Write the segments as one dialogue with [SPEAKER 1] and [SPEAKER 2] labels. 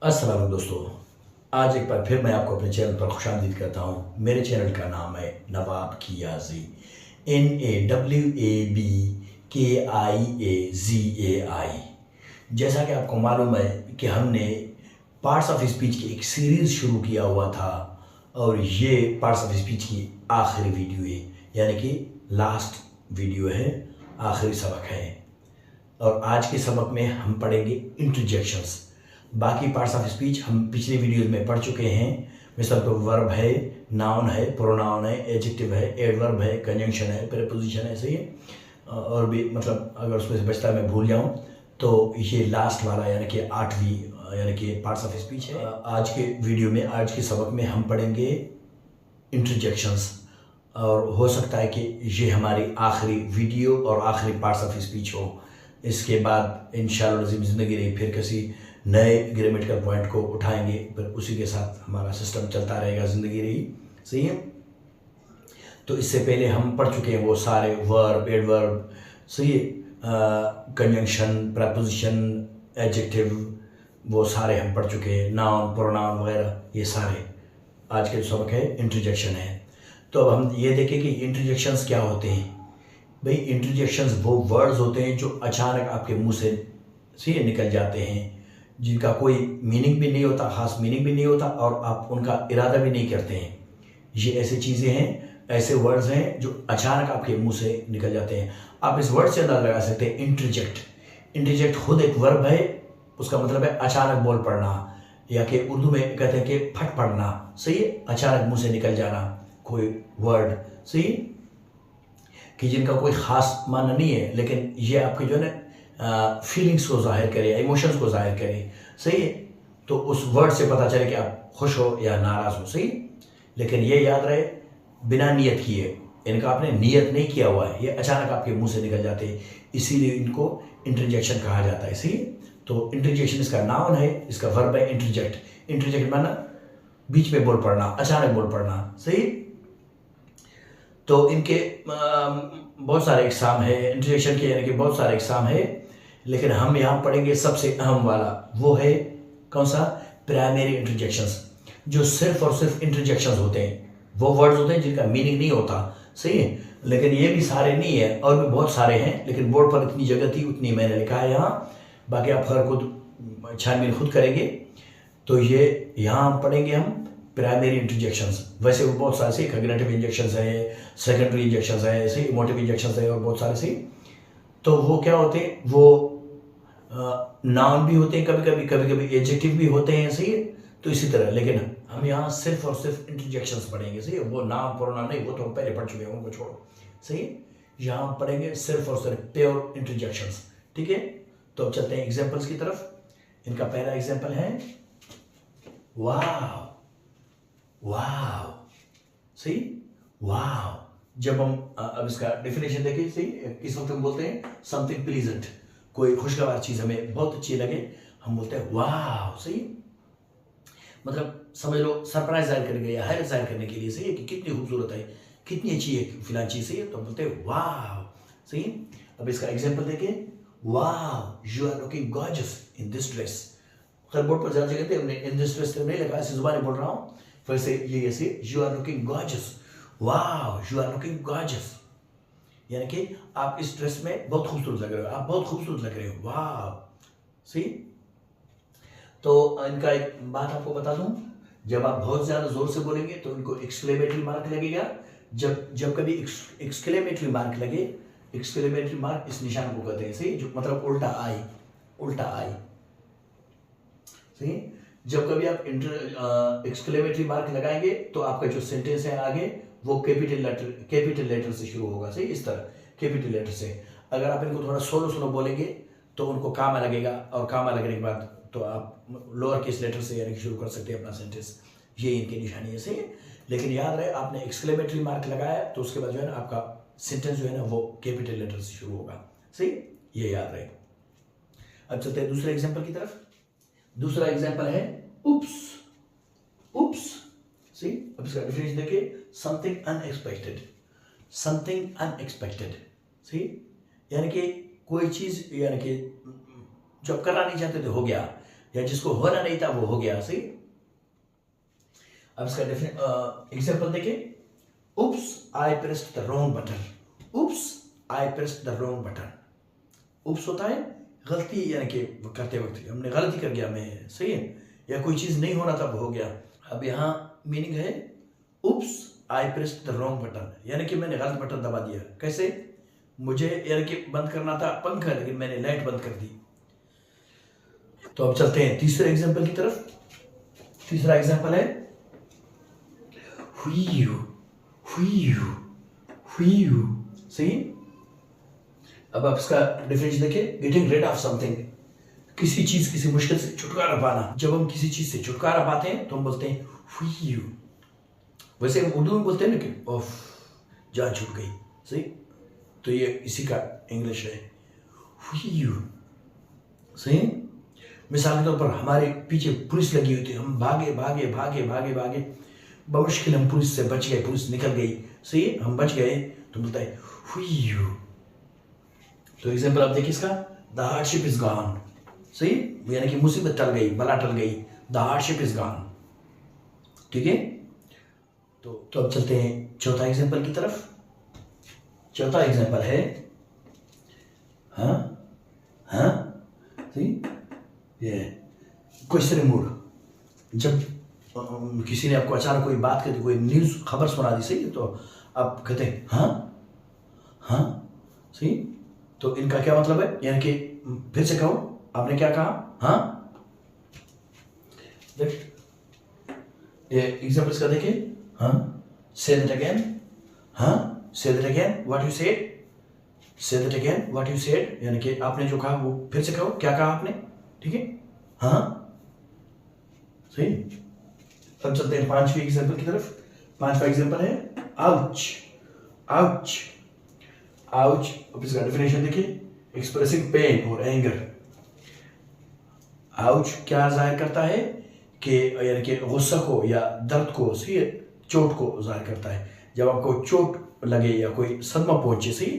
[SPEAKER 1] अस्सलाम वालेकुम दोस्तों। आज एक बार फिर मैं आपको अपने चैनल पर खुशामदीद करता हूँ। मेरे चैनल का नाम है नवाब कियाजी, NAWABKIAZAI। जैसा कि आपको मालूम है कि हमने पार्ट्स ऑफ स्पीच की एक सीरीज़ शुरू किया हुआ था और ये पार्ट्स ऑफ स्पीच की आखिरी वीडियो है, यानी कि लास्ट वीडियो है, आखिरी सबक है। और आज के सबक में हम पढ़ेंगे इंटरजेक्शंस। बाकी पार्ट्स ऑफ स्पीच हम पिछले वीडियोज़ में पढ़ चुके हैं। मिसाल तो वर्ब है, नाउन है, प्रोनाउन है, एडजेक्टिव है, एडवर्ब है, कंजंक्शन है, प्रीपोजिशन है, सही है। और भी मतलब अगर उसमें से बचता मैं भूल जाऊँ तो ये लास्ट वाला यानी कि 8वीं यानी कि पार्ट्स ऑफ स्पीच है। आज के वीडियो में, आज के सबक में हम पढ़ेंगे इंटरजेक्शंस और हो सकता है कि ये हमारी आखिरी वीडियो और आखिरी पार्ट्स ऑफ स्पीच हो। इसके बाद इंशाअल्लाह ज़िंदगी रही फिर किसी नए ग्रामेटिकल पॉइंट को उठाएंगे, फिर उसी के साथ हमारा सिस्टम चलता रहेगा, ज़िंदगी रही, सही है। तो इससे पहले हम पढ़ चुके हैं वो सारे वर्ब, एडवर्ब, सही है, कंजंक्शन, प्रपोजिशन, एडजेक्टिव, वो सारे हम पढ़ चुके हैं, नाउन, प्रोनाउन वगैरह, ये सारे। आज के सबक है इंटरजेक्शन है। तो अब हम ये देखें कि इंटरजेक्शंस क्या होते हैं। भाई इंटरजेक्शंस वो वर्ड्स होते हैं जो अचानक आपके मुंह से निकल जाते हैं, जिनका कोई मीनिंग भी नहीं होता, ख़ास मीनिंग भी नहीं होता और आप उनका इरादा भी नहीं करते हैं। ये ऐसी चीज़ें हैं, ऐसे वर्ड्स हैं जो अचानक आपके मुंह से निकल जाते हैं। आप इस वर्ड से अंदाज़ा लगा सकते हैं इंटरजेक्ट। इंटरजेक्ट खुद एक वर्ब है, उसका मतलब है अचानक बोल पड़ना, या कि उर्दू में कहते हैं कि फट पड़ना, सही है, अचानक मुंह से निकल जाना कोई वर्ड, सही है, कि जिनका कोई ख़ास माना नहीं है, लेकिन ये आपके जो है ना फीलिंग्स को ज़ाहिर करे, इमोशंस को ज़ाहिर करे, सही है। तो उस वर्ड से पता चले कि आप खुश हो या नाराज़ हो, सही। लेकिन ये याद रहे बिना नियत किए, इनका आपने नियत नहीं किया हुआ है, ये अचानक आपके मुंह से निकल जाते हैं, इसीलिए इनको इंटरजेक्शन कहा जाता है, सही। तो इंटरजेक्शन इसका नाउन है, इसका वर्ब है इंटरजेक्ट। इंटरजेक्ट माना बीच में बोल पड़ना, अचानक बोल पड़ना, सही। तो इनके बहुत सारे एग्ज़ाम है इंटरजेक्शन के, यानी कि बहुत सारे एग्ज़ाम है, लेकिन हम यहाँ पढ़ेंगे सबसे अहम वाला, वो है कौन सा, प्राइमरी इंटरजेक्शंस, जो सिर्फ और सिर्फ इंटरजेक्शंस होते हैं। वो वर्ड्स होते हैं जिनका मीनिंग नहीं होता, सही है, लेकिन ये भी सारे नहीं है, और भी बहुत सारे हैं, लेकिन बोर्ड पर इतनी जगह थी उतनी मैंने लिखा है यहाँ। बाकी आप हर खुद छानबीन खुद करेंगे। तो ये यहाँ पढ़ेंगे हम प्राइमरी इंटरजेक्शंस। वैसे वो बहुत सारे से कॉग्निटिव इंजेक्शंस है, सेकेंडरी इंजेक्शंस है, ऐसे इमोटिव इंजेक्शंस है और बहुत सारे से। तो वो क्या होते हैं, वो नाउन भी होते हैं, कभी कभी एडजेक्टिव भी होते हैं, सही है। तो इसी तरह, लेकिन हम यहाँ सिर्फ और सिर्फ इंटरजेक्शंस पढ़ेंगे, सही है। वो नाउन प्रोनाउन नहीं, वो तो हम पहले पढ़ चुके हैं, उनको छोड़ो, सही है। यहाँ पढ़ेंगे सिर्फ और सिर्फ प्योर इंटरजेक्शंस, ठीक है। तो अब चलते हैं एग्जाम्पल्स की तरफ। इनका पहला एग्जाम्पल है वाह, वाह, सही, वाह। जब हम अब इसका डेफिनेशन देखें, सही, किस वक्त हम बोलते हैं समथिंग प्लीजेंट, कोई खुशगवार चीज़ हमें बहुत अच्छी लगे, हम बोलते हैं वाह, सही। मतलब समझ लो सरप्राइज जाहिर करने के लिए, हैरत जाहिर करने के लिए, सही है, कि कितनी खूबसूरत है, कितनी अच्छी है फिलहाल चीज़, सही है, तो हम बोलते हैं वाह, सही। अब इसका एग्जाम्पल देखें, वाह you are looking gorgeous in this dress. खैर बोर्ड पर ज़्यादा जगह थे, हमने इन दिस ड्रेस नहीं लगा, ऐसी जुबानी बोल रहा हूँ, वैसे ये ऐसे यू आर लुकिंग गॉर्जियस, वाह यू आर लुकिंग गॉर्जियस, यानी कि आप इस ड्रेस में बहुत खूबसूरत लग रहे हो, आप बहुत खूबसूरत लग रहे हो, वाह, सही। तो इनका एक बात आपको बता दूं, जब आप बहुत ज़्यादा ज़ोर से बोलेंगे तो इनको एक्सक्लेमेटरी मार्क लगेगा। जब कभी एक्सक्लेमेटरी मार्क लगे, एक्सक्लेमेटरी मार्क इस निशान को कहते हैं, सही, जो मतलब उल्टा आई, उल्टा आई, सही। जब कभी आप एक्सक्लेमेटरी मार्क लगाएंगे तो आपका जो सेंटेंस है आगे वो कैपिटल लेटर से शुरू होगा, सही, इस तरह कैपिटल लेटर से। अगर आप इनको थोड़ा सोलो सोलो बोलेंगे तो उनको कामा लगेगा, और कामा लगने के बाद तो आप लोअर केस लेटर से यानी शुरू कर सकते हैं अपना सेंटेंस। ये इनकी निशानी है, सही है। लेकिन याद रहे आपने एक्सक्लेमेटरी मार्क लगाया तो उसके बाद जो है ना आपका सेंटेंस जो है ना वो कैपिटल लेटर से शुरू होगा, सही, ये याद रहे। अब चलते हैं दूसरे एग्जाम्पल की तरफ। दूसरा एग्जाम्पल है उप्स, उप्स, सी। अब इसका डेफिनेशन देखिए, समथिंग अनएक्सपेक्टेड, समथिंग अनएक्सपेक्टेड, सी, यानी कि कोई चीज़, यानी कि जो आप करना नहीं चाहते थे हो गया, या जिसको होना नहीं था वो हो गया। सही। अब इसका एग्जाम्पल देखिए। Oops I pressed the wrong button. Oops I pressed the wrong button. Oops होता है गलती, यानी कि करते वक्त हमने गलती कर गया मैं। सही है, या कोई चीज़ नहीं होना था वो हो गया। अब यहाँ मीनिंग है उप्स I pressed the wrong button, यानी कि मैंने गलत बटन दबा दिया। कैसे? मुझे यानी कि बंद करना था पंखा, लेकिन मैंने लाइट बंद कर दी। तो अब चलते हैं तीसरे एग्जाम्पल की तरफ। तीसरा एग्जाम्पल है हुई हुई। सही। अब आप इसका डिफरेंस देखिए। गेटिंग रिड ऑफ समथिंग, किसी चीज, किसी मुश्किल से छुटकारा पाना। जब हम किसी चीज से छुटकारा पाते हैं तो हम बोलते हैं हुई। वैसे हम उर्दू में बोलते हैं ना कि ओफ, जान छूट गई। सही। तो ये इसी का इंग्लिश है हुई। सही। मिसाल के तौर पर हमारे पीछे पुलिस लगी हुई थी, हम भागे भागे भागे भागे भागे, बमुश्किल हम पुलिस से बच गए, पुलिस निकल गई। सही, हम बच गए तो बोलता है हुई। तो एग्जाम्पल आप देखिए इसका। The hardship is gone. सही, यानी कि मुसीबत टल गई, बला टल गई। The hardship is gone. ठीक है। तो अब चलते हैं चौथा एग्जाम्पल की तरफ। चौथा एग्जाम्पल है हाँ हाँ। सही। ये क्वेश्चन मूड। जब किसी ने आपको अचानक कोई बात कर दी, कोई न्यूज़ खबर सुना दी। सही, तो आप कहते हैं हाँ हाँ। सही। तो इनका क्या मतलब है, यानी कि फिर से कहो, आपने क्या कहा? हाँ। ये एग्जाम्पल्स का देखिए। हाँ, say that again. हाँ, say that again what you said. Say that again what you said, यानी कि आपने जो कहा वो फिर से कहो, क्या कहा आपने। ठीक है। हाँ। सही। अब चलते हैं पांचवी एग्जाम्पल की तरफ। पांचवा एग्जाम्पल है आउच आउच आउच। अब इसका डेफिनेशन देखिए। एक्सप्रेसिंग पेन और एंगर। आउच क्या जाहिर करता है कि यानी कि गुस्सा को या दर्द को, सही, चोट को जाहिर करता है। जब आपको चोट लगे या कोई सदमा पहुंचे, सही,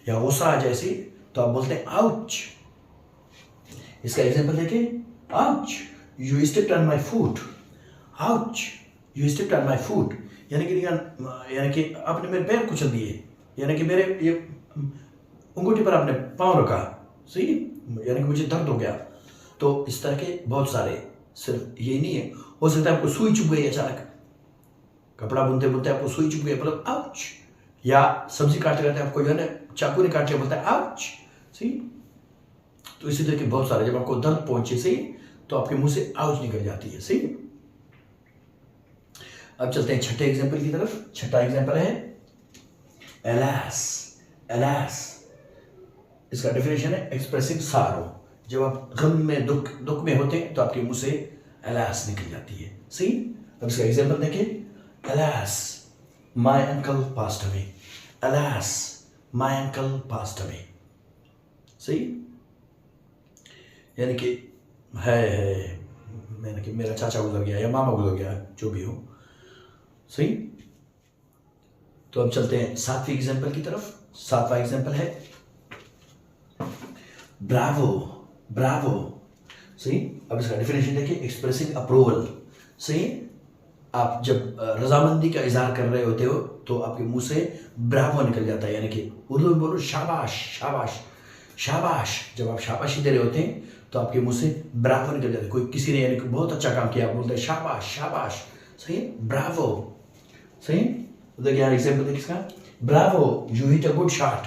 [SPEAKER 1] या गुस्सा आ जाए, सही, तो आप बोलते हैं आउच। इसका एग्जांपल देखिए। Ouch you stepped on my foot. Ouch you stepped on my foot, यानी कि आपने मेरे पैर कुचल दिए, यानी कि मेरे ये अंगूठी पर आपने पाँव रखा। सही, यानी कि मुझे दर्द हो गया। तो इस तरह के बहुत सारे, सिर्फ ये नहीं है, हो सकता है आपको सुई चुभ गई, अचानक कपड़ा बुनते बुनते आपको सुई चुभ गई, मतलब आउच। या सब्जी काटते काटते आपको जो है ना चाकू ने काट लिया, बोलता है आउच। सही। तो इसी तरह के बहुत सारे, जब आपको दर्द पहुंचे, सही, तो आपके मुंह से आउच निकल जाती है। सही। अब चलते हैं छठे एग्जाम्पल की तरफ। छठा एग्जाम्पल है एलास एलास। इसका डेफिनेशन है एक्सप्रेसिंग सारो। जब आप गम में, दुख में होते हैं तो आपके मुंह से एलास निकल जाती है। सही। अब इसका एग्जाम्पल देखिए। Alas, my uncle passed away. Alas, my uncle passed away. सही, यानी कि है यानी कि मेरा चाचा गुजर गया या मामा गुजर गया, जो भी हो। सही। तो अब चलते हैं सातवीं एग्जाम्पल की तरफ। सातवां एग्जाम्पल है ब्रावो ब्रावो। सही। अब इसका डेफिनेशन देखिए। Expressing approval. सही। आप जब रजामंदी का इजहार कर रहे होते हो तो आपके मुंह से ब्रावो निकल जाता है, यानी कि उर्दू में बोलो शाबाश शाबाश शाबाश। जब आप शाबाशी दे रहे होते हैं तो आपके मुंह से ब्रावो निकल जाता है। कोई किसी ने यानी कि बहुत अच्छा काम किया, आप बोलते हैं शाबाश शाबाश। सही, ब्रावो। सही। देखिए यहाँ एग्जाम्पल देखिए इसका। Bravo you hit a good shot,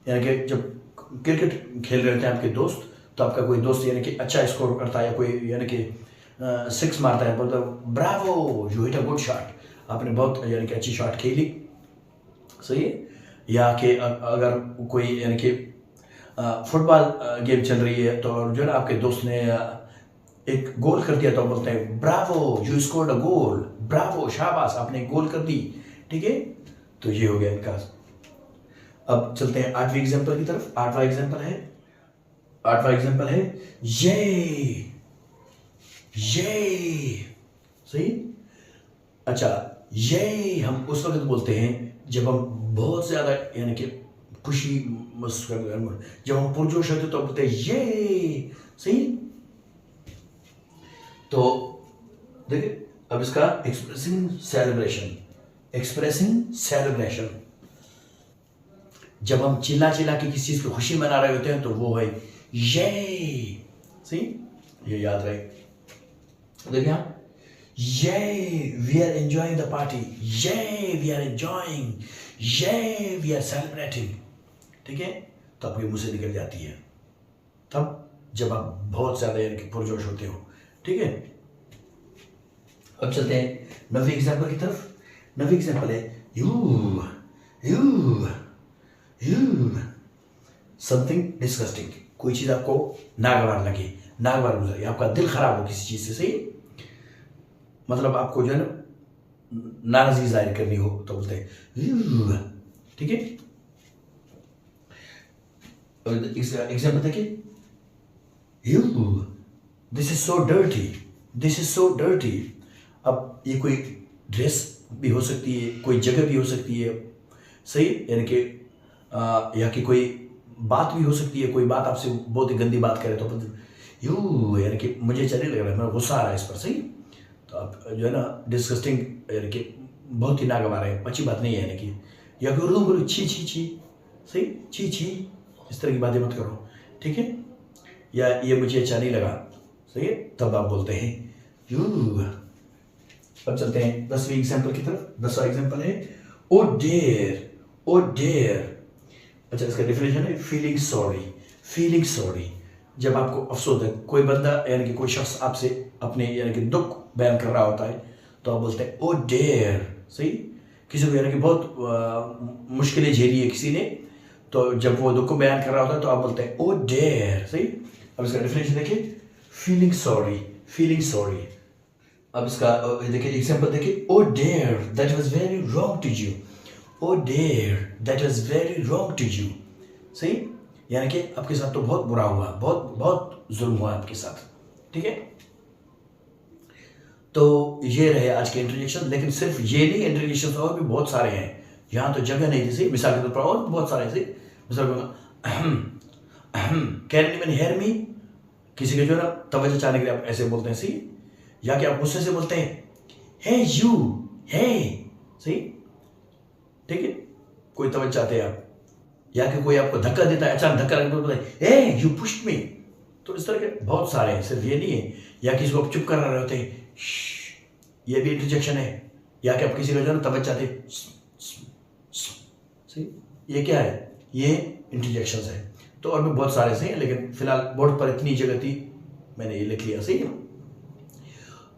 [SPEAKER 1] यानी कि जब क्रिकेट खेल रहे होते हैं आपके दोस्त, तो आपका कोई दोस्त यानी कि अच्छा स्कोर करता है, या कोई यानी कि सिक्स मारता है, बोलता है Bravo you hit a good shot, आपने बहुत यानी कि अच्छी शॉट खेली। सही है। या कि अगर कोई यानी कि फुटबॉल गेम चल रही है तो जो है ना आपके दोस्त ने एक गोल कर दिया, तो बोलते हैं Bravo you scored a goal, Bravo शाबाश आपने गोल कर दी। ठीक है। तो ये हो गया इनका। अब चलते हैं आठवीं एग्जाम्पल की तरफ। आठवां एग्जाम्पल है ये। सही। अच्छा, ये हम उस वक्त बोलते हैं जब हम बहुत ज्यादा यानी कि खुशी, जब हम पुरजोश होते तो बोलते हैं ये। सही। तो देखिए अब इसका एक्सप्रेसिंग सेलिब्रेशन, जब हम चिल्ला चिल्ला के किसी चीज की खुशी मना रहे होते हैं तो वो है ये। सी, ये याद रहे। देखिए आप, ये we are enjoying the party, ये वी आर एंजॉयिंग, ये वी आर सेलिब्रेटिंग। ठीक है, तो आपके मुंह से निकल जाती है तब जब आप बहुत ज्यादा यानी कि पुरजोश होते हो। ठीक है, अब चलते हैं नवी एग्जाम्पल की तरफ। नवी एग्जाम्पल है यू समथिंग डिस्गस्टिंग। कोई चीज आपको नागवार लगे, नागवार गुजरे, आपका दिल खराब हो किसी चीज से, सही, मतलब आपको जो है ना नाराजगी जाहिर करनी हो तो बोलते हैं। ठीक है, एग्जाम्पल देखिए, this is so dirty, this is so dirty. अब ये कोई ड्रेस भी हो सकती है, कोई जगह भी हो सकती है, सही, यानी कि या कि कोई बात भी हो सकती है। कोई बात आपसे बहुत ही गंदी बात करे तो यानी कि मुझे अच्छा नहीं लग रहा है, मेरा गुस्सा आ रहा है इस पर, सही। तो आप जो है ना डिस्गस्टिंग यानी कि बहुत ही नागवार है, अच्छी बात नहीं है, यानी कि या फिर उर्दू बोलो छी छी छी, सही, छी छी, इस तरह की बातें मत करो। ठीक है, या ये मुझे अच्छा नहीं लगा, सही है, तब आप बोलते हैं यू। अब चलते हैं 10वीं एग्जाम्पल की तरफ। 10वां एग्जाम्पल है ओ डेयर। अच्छा, इसका डेफिनेशन है फीलिंग सॉरी। जब आपको अफसोस है, कोई बंदा यानी कि कोई शख्स आपसे अपने यानी कि दुख बयान कर रहा होता है तो आप बोलते हैं ओ डेयर, सही। किसी को यानी कि बहुत मुश्किलें झेली है किसी ने, तो जब वो दुख को बयान कर रहा होता है तो आप बोलते हैं ओ डेयर, सही। अब इसका डेफिनेशन देखिए, फीलिंग सॉरी। अब इसका देखिए एग्जाम्पल देखिए, oh dear that was very wrong to you, oh dear that was very wrong to you, सही, यानी कि आपके साथ तो बहुत बुरा हुआ, बहुत जुल्म हुआ आपके साथ। ठीक है, तो ये रहे आज के इंट्रोडक्शन। लेकिन सिर्फ ये नहीं, इंट्रोडक्शन और भी बहुत सारे हैं, यहाँ तो जगह नहीं थी, मिसाल के तौर पर और बहुत सारे ऐसे, मिसाल कैन एनीवन हियर मी, किसी के जो है ना तवज्जो चाहने के लिए आप ऐसे बोलते हैं, सही। या कि आप गुस्से से बोलते हैं हे यू, हे, सही। ठीक है, कोई तवज्जो चाहते हैं आप, या कि कोई आपको धक्का देता है, अचानक धक्का लगता है, हे यू पुश्ड मी। तो इस तरह के बहुत सारे हैं, सिर्फ ये नहीं है। या किसी को आप चुप कर रहे होते हैं, ये भी इंटरजेक्शन है। या कि आप किसी को जो है ना तवज्जो चाहते हैं, सही, ये क्या है, ये इंटरजेक्शन है। तो और भी बहुत सारे से हैं, लेकिन फिलहाल बोर्ड पर इतनी जगह थी, मैंने ये लिख लिया, सही है।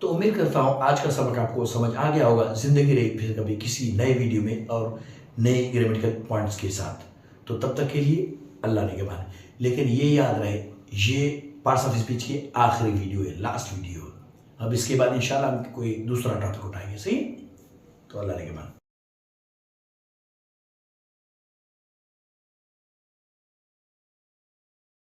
[SPEAKER 1] तो उम्मीद करता हूँ आज का सबक आपको समझ आ गया होगा। जिंदगी रही फिर कभी किसी नए वीडियो में और नए ग्रामेटिकल पॉइंट्स के साथ। तो तब तक के लिए अल्लाह निगहबान। लेकिन ये याद रहे, ये पार्ट्स ऑफ स्पीच की आखिरी वीडियो है, लास्ट वीडियो। अब इसके बाद इंशाल्लाह हम कोई दूसरा टॉपिक उठाएंगे, सही। तो अल्लाह निगहबान।